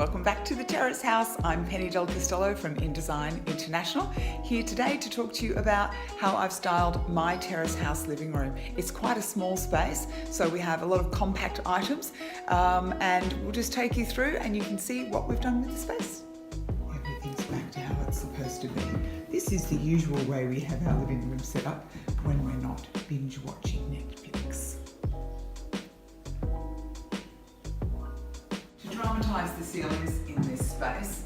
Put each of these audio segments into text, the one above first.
Welcome back to the Terrace House. I'm Penny Del Castello from InDesign International, here today to talk to you about how I've styled my terrace house living room. It's quite a small space, so we have a lot of compact items, and we'll just take you through and you can see what we've done with the space. Everything's back to how it's supposed to be. This is the usual way we have our living room set up when we're not binge watching Netflix. To dramatise the ceilings in this space,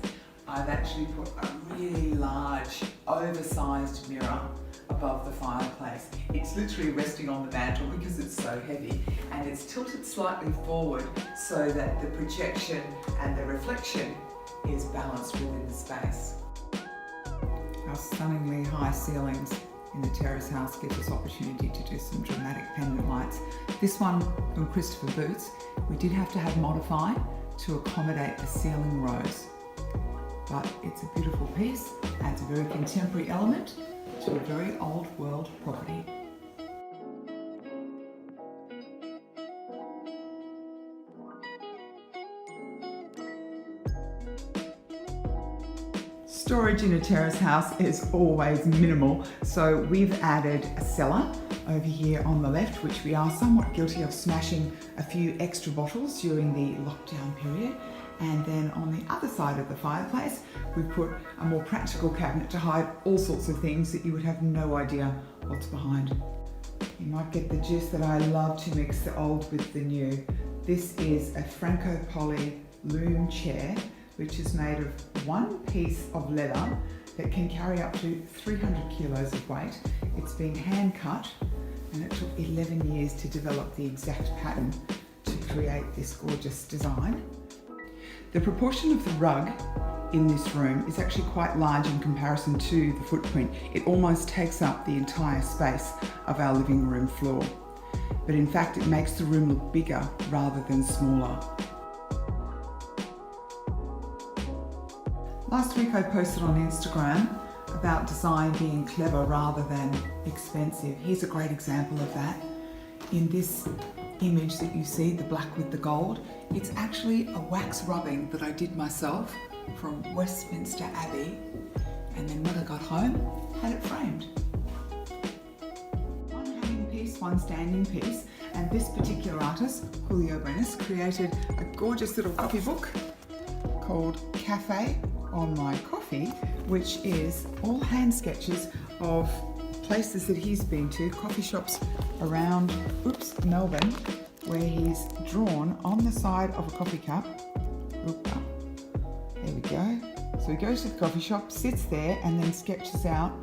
I've actually put a really large, oversized mirror above the fireplace. It's literally resting on the mantle because it's so heavy, and it's tilted slightly forward so that the projection and the reflection is balanced within the space. Our stunningly high ceilings in the terrace house gives us opportunity to do some dramatic pendant lights. This one from Christopher Boots, we did have to have modify to accommodate the ceiling rose. But it's a beautiful piece, adds a very contemporary element to a very old world property. Storage in a terrace house is always minimal, so we've added a cellar over here on the left, which we are somewhat guilty of smashing a few extra bottles during the lockdown period. And then on the other side of the fireplace, we've put a more practical cabinet to hide all sorts of things that you would have no idea what's behind. You might get the gist that I love to mix the old with the new. This is a Franco Poli loom chair, which is made of one piece of leather that can carry up to 300 kilos of weight. It's been hand cut, and it took 11 years to develop the exact pattern to create this gorgeous design. The proportion of the rug in this room is actually quite large in comparison to the footprint. It almost takes up the entire space of our living room floor. But in fact, it makes the room look bigger rather than smaller. Last week I posted on Instagram about design being clever rather than expensive. Here's a great example of that. In this image that you see, the black with the gold, it's actually a wax rubbing that I did myself from Westminster Abbey, and then when I got home, had it framed. One hanging piece, one standing piece, and this particular artist, Julio Brenes, created a gorgeous little copy book called Cafe on My Coffee, which is all hand sketches of places that he's been to, coffee shops around Melbourne, where he's drawn on the side of a coffee cup. There we go. So he goes to the coffee shop, sits there, and then sketches out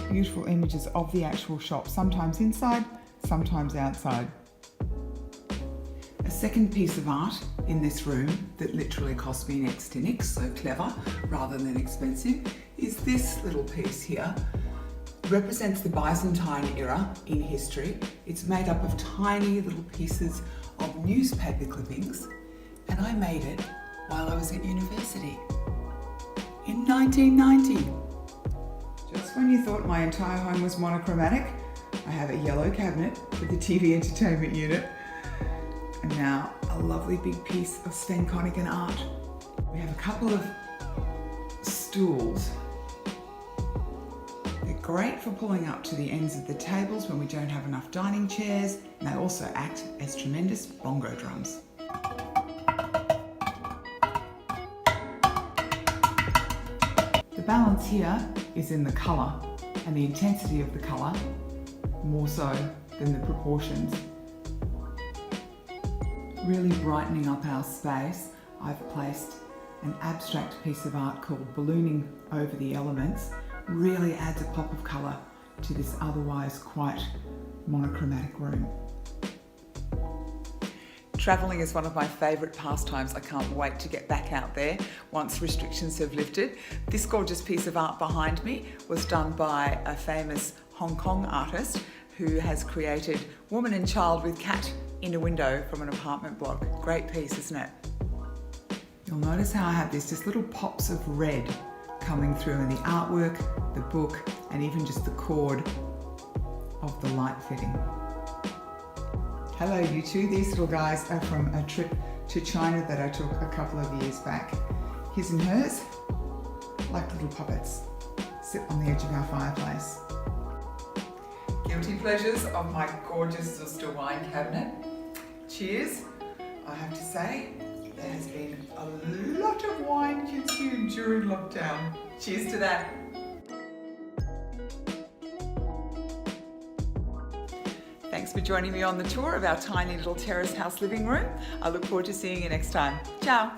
beautiful images of the actual shop, sometimes inside, sometimes outside. A second piece of art in this room that literally cost me next to nix, so clever rather than expensive, is this little piece here. It represents the Byzantine era in history. It's made up of tiny little pieces of newspaper clippings, and I made it while I was at university in 1990. Just when you thought my entire home was monochromatic, I have a yellow cabinet with the TV entertainment unit, and now a lovely big piece of Sven Koningin art. We have a couple of stools. They're great for pulling up to the ends of the tables when we don't have enough dining chairs, and they also act as tremendous bongo drums. The balance here is in the colour and the intensity of the colour, more so than the proportions. Really brightening up our space, I've placed an abstract piece of art called Ballooning Over the Elements. Really adds a pop of colour to this otherwise quite monochromatic room. Travelling is one of my favourite pastimes. I can't wait to get back out there once restrictions have lifted. This gorgeous piece of art behind me was done by a famous Hong Kong artist who has created Woman and Child with Cat in a window from an apartment block. Great piece, isn't it? You'll notice how I have these just little pops of red coming through in the artwork, the book, and even just the cord of the light fitting. Hello you two, these little guys are from a trip to China that I took a couple of years back. his and hers, like little puppets, sit on the edge of our fireplace. Guilty pleasures of my gorgeous Züster wine cabinet. Cheers. I have to say, there has been a lot of wine consumed during lockdown. Cheers to that. Thanks for joining me on the tour of our tiny little terrace house living room. I look forward to seeing you next time. Ciao.